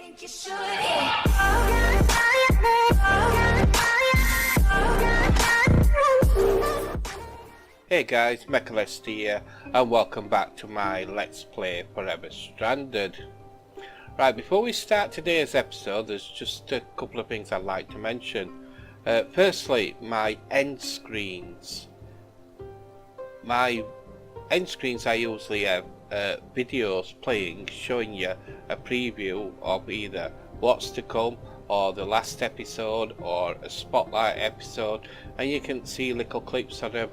think you should. Hey guys, Mechlsd here, and welcome back to my Let's Play Forever Stranded. Right, before we start today's episode, there's just a couple of things I'd like to mention. Firstly, my end screens. My end screens, I usually have videos playing showing you a preview of either what's to come or the last episode or a spotlight episode, and you can see little clips of them.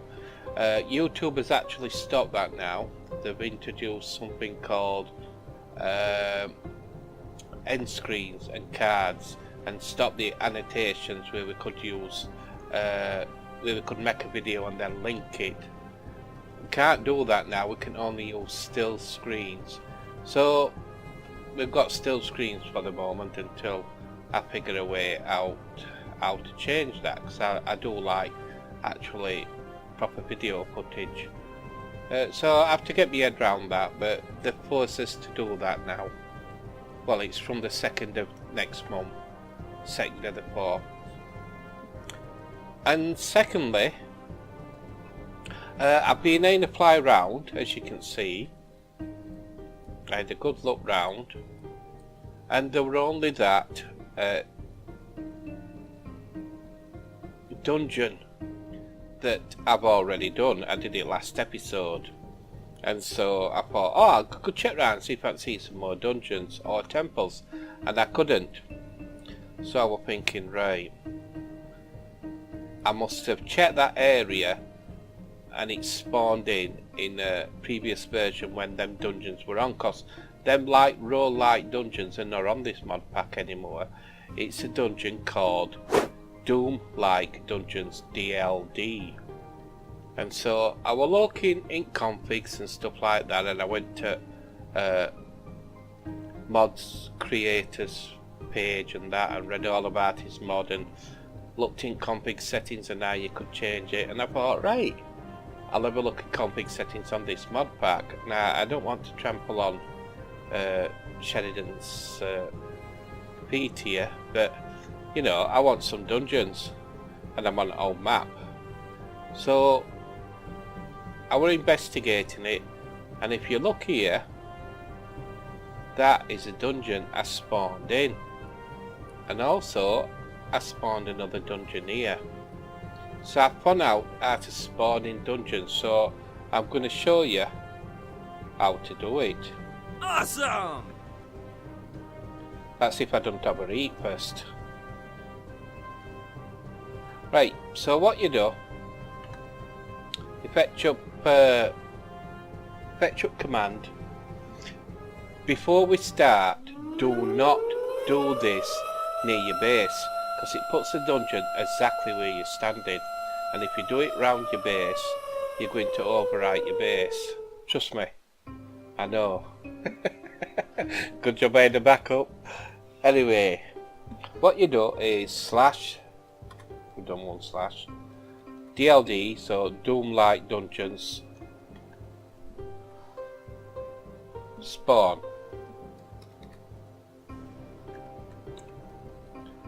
YouTube has actually stopped that now. They've introduced something called end screens and cards, and stopped the annotations where we could use where we could make a video and then link it. We can't do that now. We can only use still screens, so we've got still screens for the moment until I figure a way out how to change that, because I do like actually proper video footage. So I have to get my head around that, but they've forced us to do that now. Well, it's from the 2nd of next month, 2nd of the 4th. And secondly, I've been in a fly round, as you can see. I had a good look round, and there were only that dungeon that I've already done. I did it last episode, and so I thought, oh, I could check around and see if I can see some more dungeons or temples, and I couldn't. So I was thinking, right, I must have checked that area and it spawned in a previous version when them dungeons were on, cause them like roll-like dungeons are not on this mod pack anymore. It's a dungeon called Doom-like Dungeons DLD, and so I was looking in configs and stuff like that, and I went to mods creators page and that, and read all about his mod and looked in config settings and how you could change it, and I thought, right, I'll have a look at config settings on this mod pack. Now I don't want to trample on Sheridan's feet here, but you know, I want some dungeons, and I'm on an old map. So I was investigating it, and if you look here, that is a dungeon I spawned in, and also I spawned another dungeon here. So I found out how to spawn in dungeons, so I'm going to show you how to do it. Awesome! Let's see if I don't overeat first. Right, so what you do, you fetch up command. Before we start, do not do this near your base, because it puts the dungeon exactly where you're standing, and if you do it round your base, you're going to overwrite your base. Trust me, I know. Good job I had a backup. Anyway, what you do is slash, we've done one slash, DLD, so Doom-like Dungeons, spawn,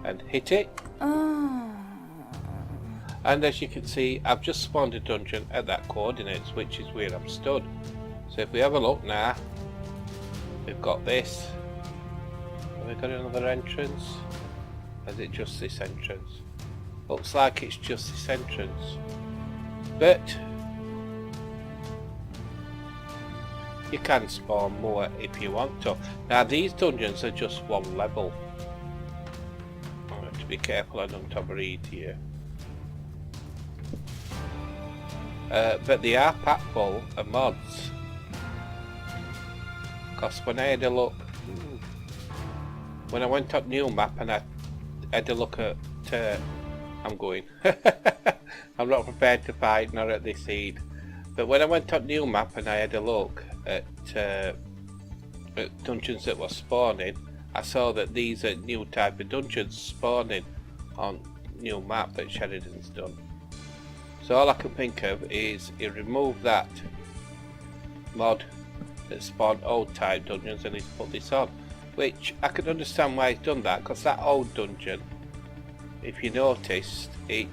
and hit it. And as you can see, I've just spawned a dungeon at that coordinates, which is where I'm stood. So if we have a look now, we've got this. Have we got another entrance? Or is it just this entrance? Looks like it's just this entrance. But you can spawn more if you want to. Now these dungeons are just one level. I have to be careful I don't overeat here. But they are packed full of mods. Because when I had a look, when I went up new map and I had a look at, I'm going, I'm not prepared to fight, not at this heat. But when I went up new map and I had a look at dungeons that were spawning, I saw that these are new type of dungeons spawning on new map that Sheridan's done. So all I can think of is he removed that mod that spawned old type dungeons and he's put this on. which I can understand why he's done that, because that old dungeon, if you noticed, it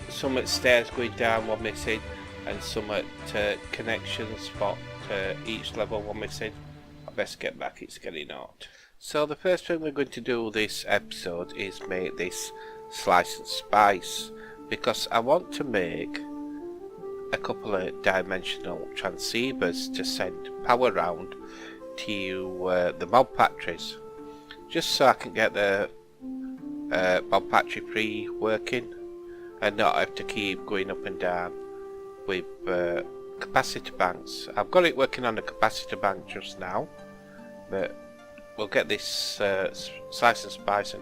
some at stairs going down were missing, and some at connection spot each level were missing. I best get back, it's getting hot. So the first thing we're going to do this episode is make this slice and spice, because I want to make a couple of dimensional transceivers to send power round to the mob factories, just so I can get the mob factory 3 working and not have to keep going up and down with capacitor banks. I've got it working on the capacitor bank just now, but we'll get this slice and spice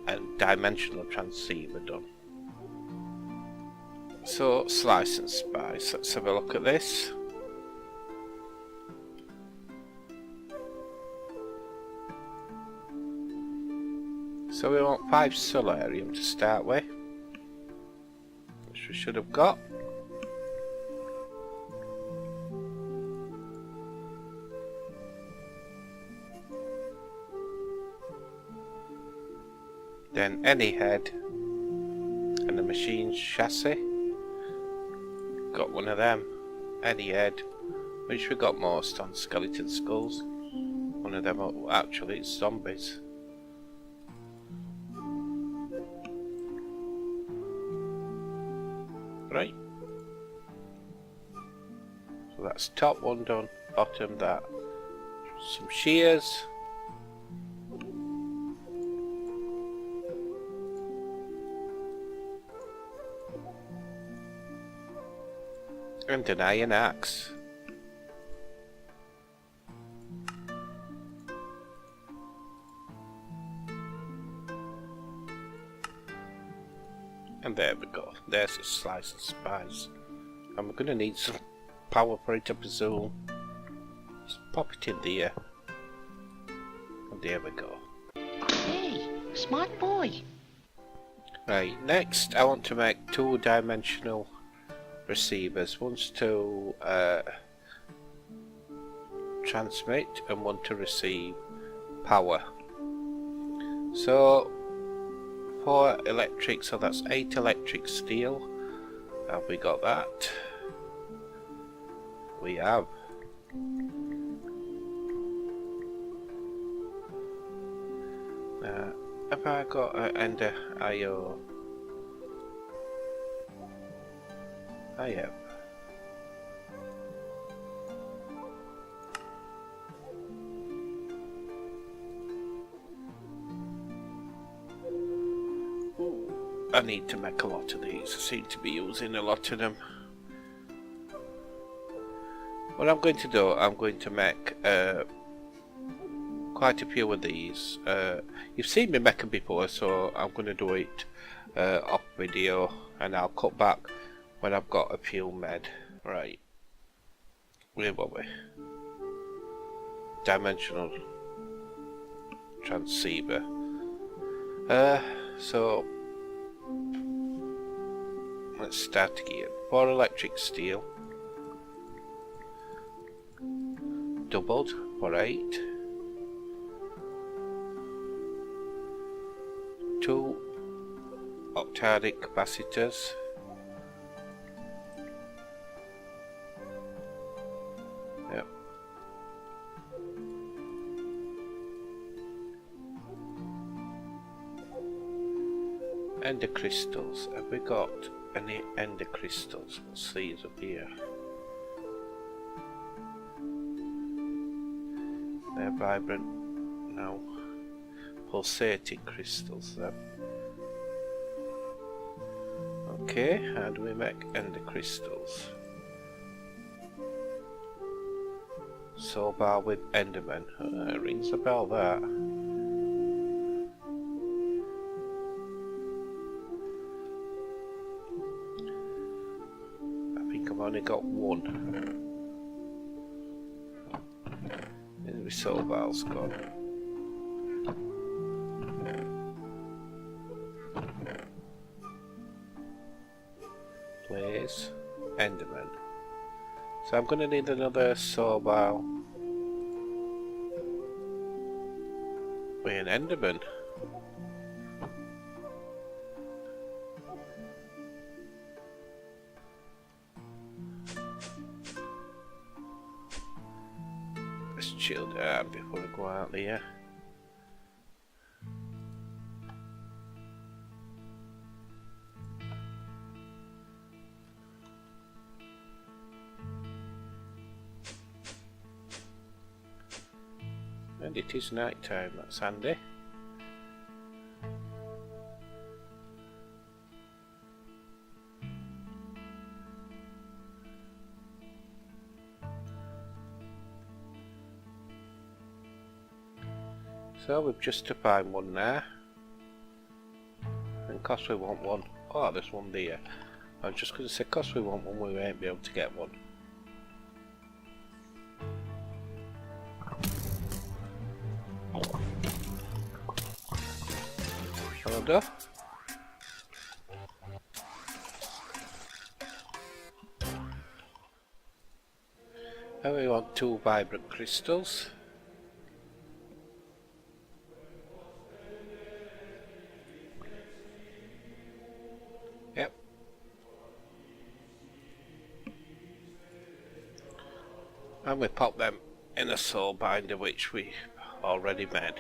and dimensional transceiver done. So slice and spice, let's have a look at this. So we want 5 solarium to start with, which we should have got. Then any head and the machine's chassis. Got one of them. Any head, which we got most on skeleton skulls. One of them, actually it's zombies. Right. So that's top one done, bottom that. Some shears. And an iron axe. And there we go. There's a slice and spice. And we're going to need some power for it, I presume. Just pop it in there. And there we go. Hey, smart boy. Right, next I want to make 2-dimensional receivers. One's to transmit and one to receive power. So 4 electric, so that's 8 electric steel. Have we got that? We have. Have I got an ender IO? I have. I need to make a lot of these. I seem to be using a lot of them. What I'm going to do, I'm going to make quite a few of these. You've seen me make them before, so I'm going to do it off video, and I'll cut back when I've got a few made. Right. Where were we? Dimensional transceiver. So let's start again. 4 electric steel, doubled for 8, 2 octadic capacitors, yep, ender crystals. Have we got any ender crystals? What's these up here? They're vibrant. No. Pulsating crystals then. Okay, how do we make ender crystals? Sobar with enderman. Rings a bell that. I've only got one. And the Sobar's gone. Place enderman. So I'm going to need another Sobal with an Enderman. Let's chill down before we go out there. And it is night time, that's handy. So we've just to find one there. And cause we want one. Oh, there's one there. I was just going to say, cause we want one, we won't be able to get one. Hello. And we want 2 vibrant crystals. Yep. And we pop them in a soul binder which we already made.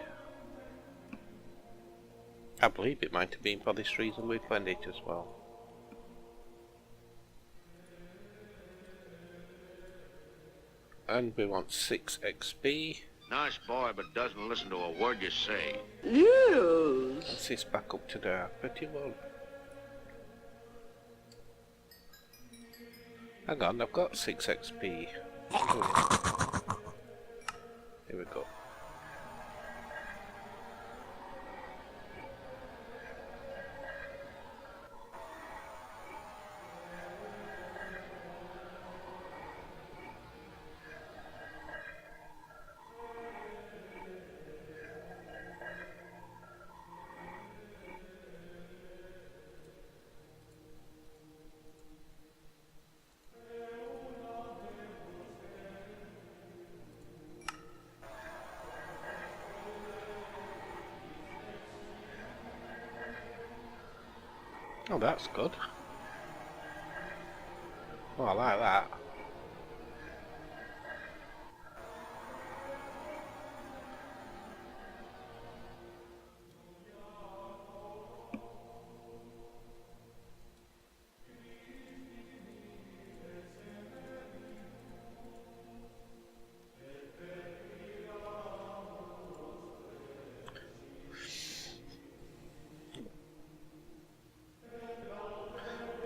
I believe it might have been for this reason we planned it as well. And we want 6 XP. Nice boy, but doesn't listen to a word you say. Yes. That's this back up to there. Pretty well. Hang on, I've got 6 XP. Oh. Here we go. Oh, that's good. Oh, I like that.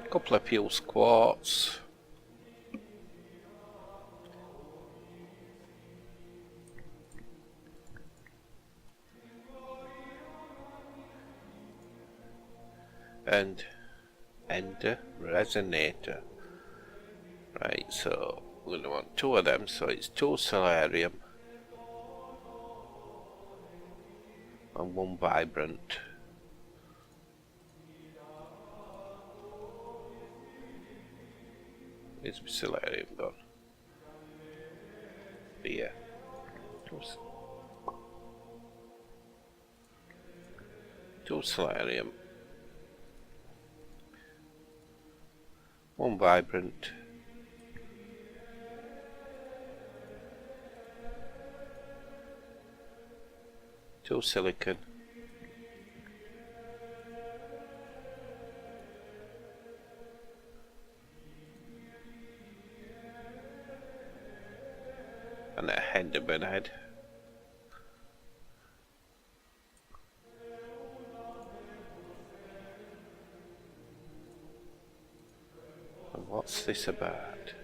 Couple of fuse quartz. And Ender resonator. Right, so we're going to want 2 of them, so it's 2 solarium and 1 vibrant. Where's my solarium gone? Here. Oops. 2 solarium. 1 vibrant. 2 silicon. And a Henderman head. And what's this about?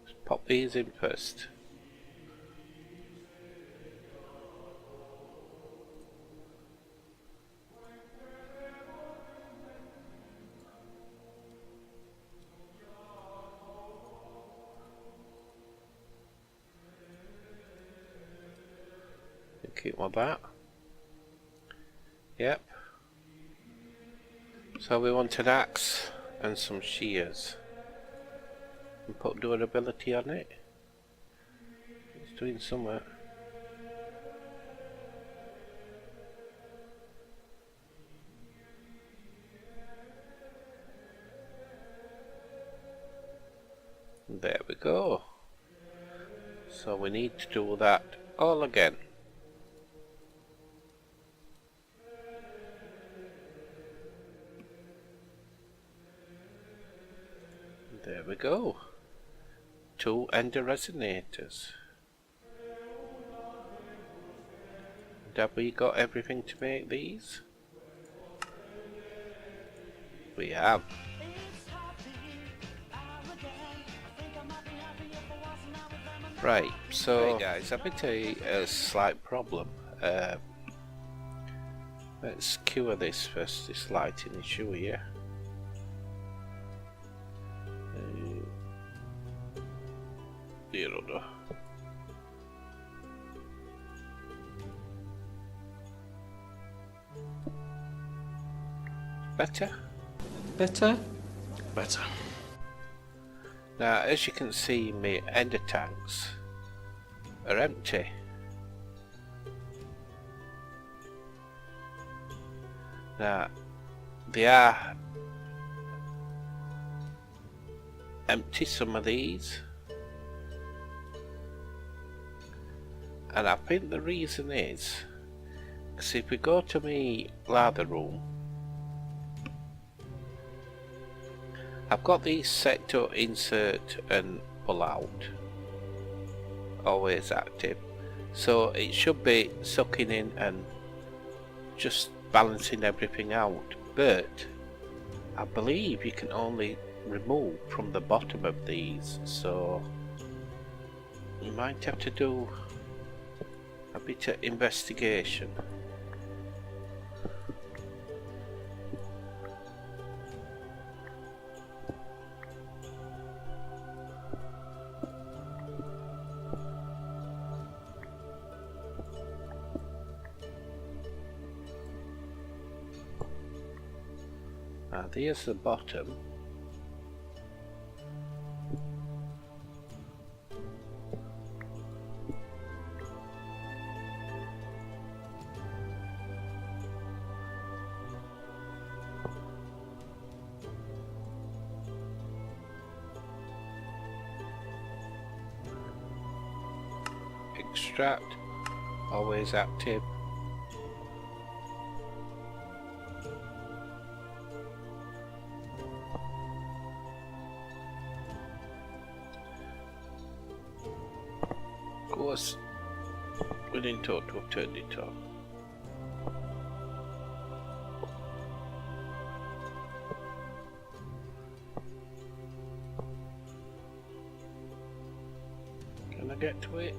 Let's pop these in first. Keep like that. Yep. So we want an axe and some shears. and put durability on it. It's doing somewhere. There we go. So we need to do that all again. There we go. 2 ender resonators. Have we got everything to make these? We have. Right, so hey guys, let me tell you a slight problem. Let's cure this first, this lighting issue here. Better? Better? Better. Now, as you can see, my ender tanks are empty. Now, they are empty, some of these, and I think the reason is because if we go to my lather room, I've got these set to insert and pull out, always active, so it should be sucking in and just balancing everything out, but I believe you can only remove from the bottom of these, so you might have to do a bit of investigation. There's the bottom. Extract, always active. Of course, within total I've turned it on. Can I get to it?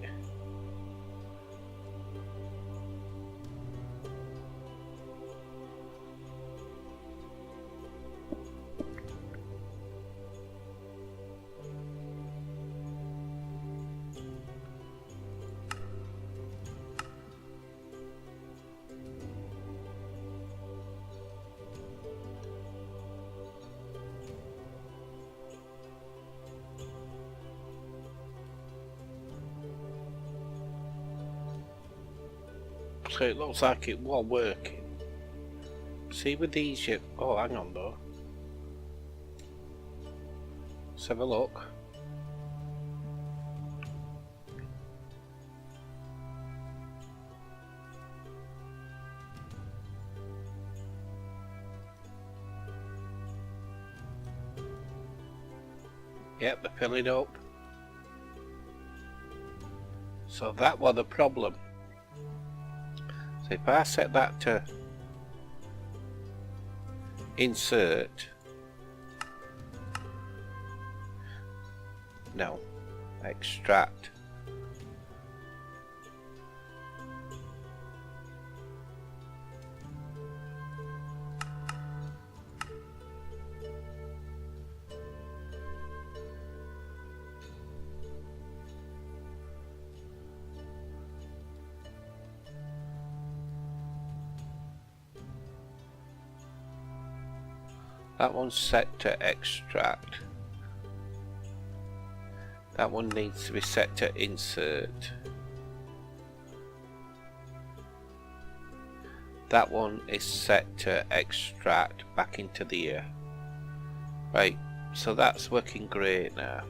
So it looks like it was working. See with these you... Oh, hang on though. Let's have a look. Yep, they're filling up. So that was the problem. So if I set that to insert, no, extract, that one's set to extract. That one needs to be set to insert. That one is set to extract back into the ear. Right, so that's working great now.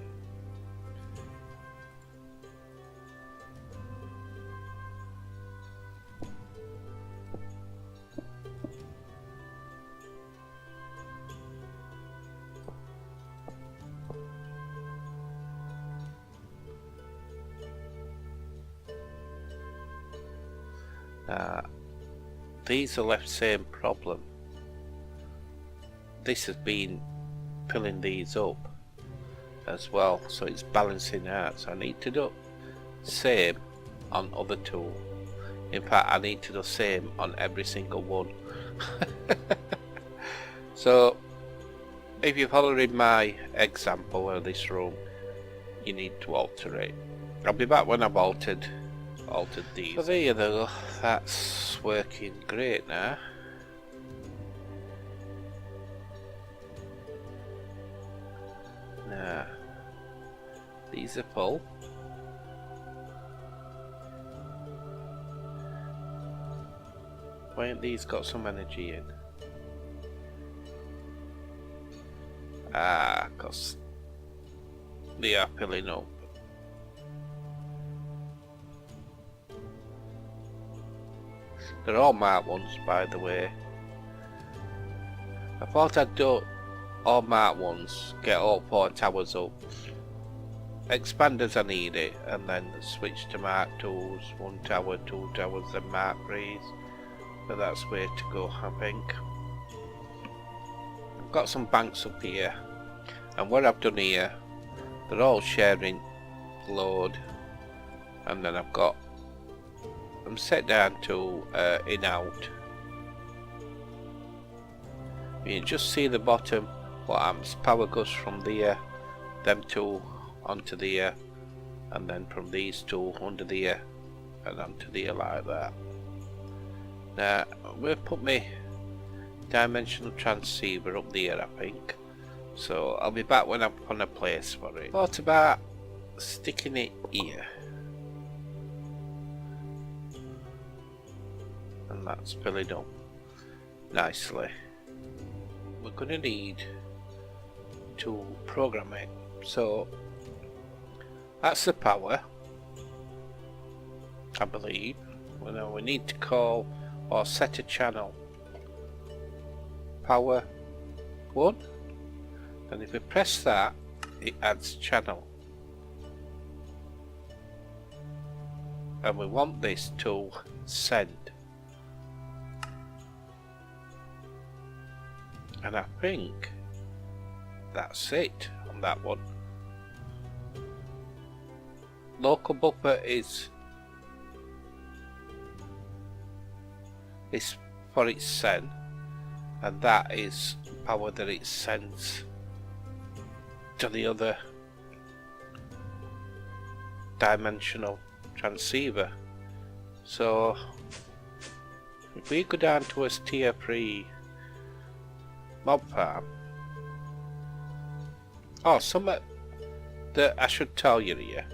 These are left same problem. This has been pulling these up as well, so it's balancing out. So I need to do same on other tool. In fact, I need to do same on every single one. So if you're following my example of this room, you need to alter it. I'll be back when I've altered these. So there you go, that's working great now. Now, these are full. Why ain't these got some energy in? Cause they are filling up. They're all marked ones, by the way. I thought I'd do all marked ones, get all 4 towers up. Expanders I need it, and then switch to mark 2s, 1 tower, 2 towers, then mark 3s. But that's where to go, I think. I've got some banks up here, and what I've done here, they're all sharing load, and then I've got them set down to in out. You can just see the bottom, what happens, power goes from there, them two onto there, and then from these two under there and onto there like that. Now we'll put my dimensional transceiver up there, I think, so I'll be back when I've found a place for it. Thought about sticking it here, and that's filling up nicely. We're going to need to program it, so that's the power, I believe. Well, now we need to call or set a channel power 1, and if we press that, it adds channel, and we want this to send. And I think that's it on that one. Local buffer is for its send, and that is power that it sends to the other dimensional transceiver. So if we go down to a tier 3 mob farm. Oh, something that I should tell you here.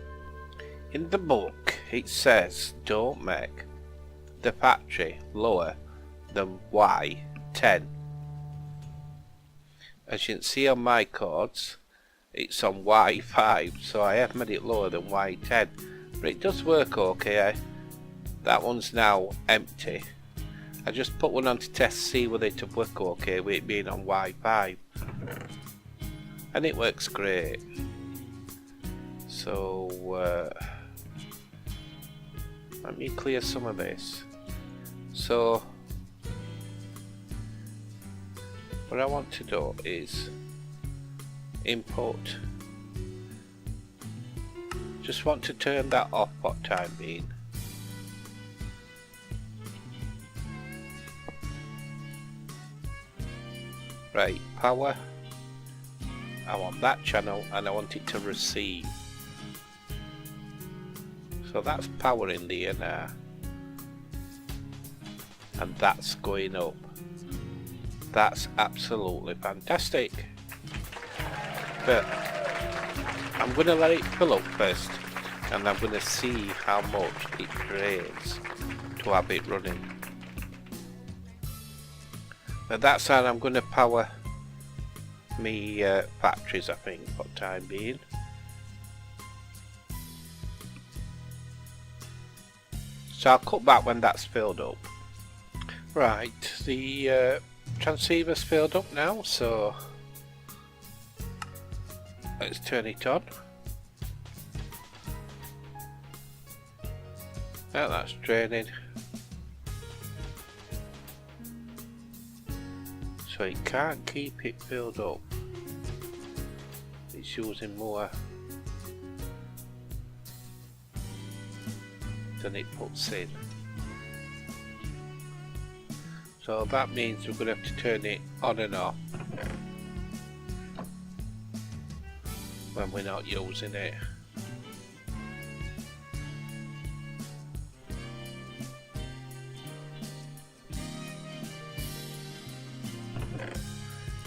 In the book it says don't make the factory lower than Y10. As you can see on my cords, it's on Y5, so I have made it lower than Y10, but it does work okay. That one's now empty. I just put one on to test, see whether it would work okay with it being on Y5, and it works great. So let me clear some of this. So what I want to do is input. Just want to turn that off for time being. Right, power, I want that channel and I want it to receive. So that's power in there now, and that's going up. That's absolutely fantastic. But I'm going to let it fill up first, and I'm going to see how much it drains to have it running. At that side I'm going to power me factories, I think, for the time being. So I'll cut back when that's filled up. Right, the transceiver's filled up now, so let's turn it on. Now that's draining. So it can't keep it filled up. It's using more than it puts in. So that means we're going to have to turn it on and off when we're not using it.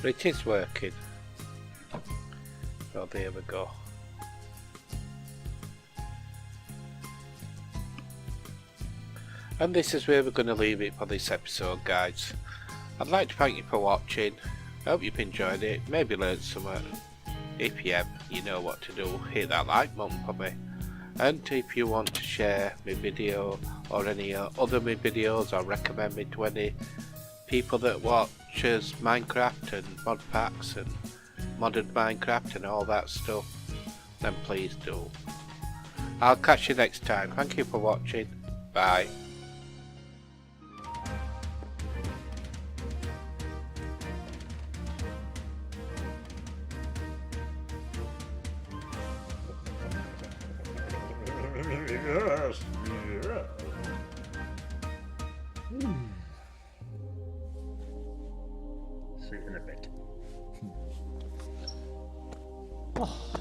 But it is working. So there we go. And this is where we're going to leave it for this episode, guys. I'd like to thank you for watching. I hope you've enjoyed it, maybe learned something. If you have, you know what to do. Hit that like button for me. And if you want to share my video or any other my videos, or recommend me to any people that watches Minecraft and mod packs and modded Minecraft and all that stuff, then please do. I'll catch you next time. Thank you for watching. Bye. Yes, yes. See you in a bit. Oh.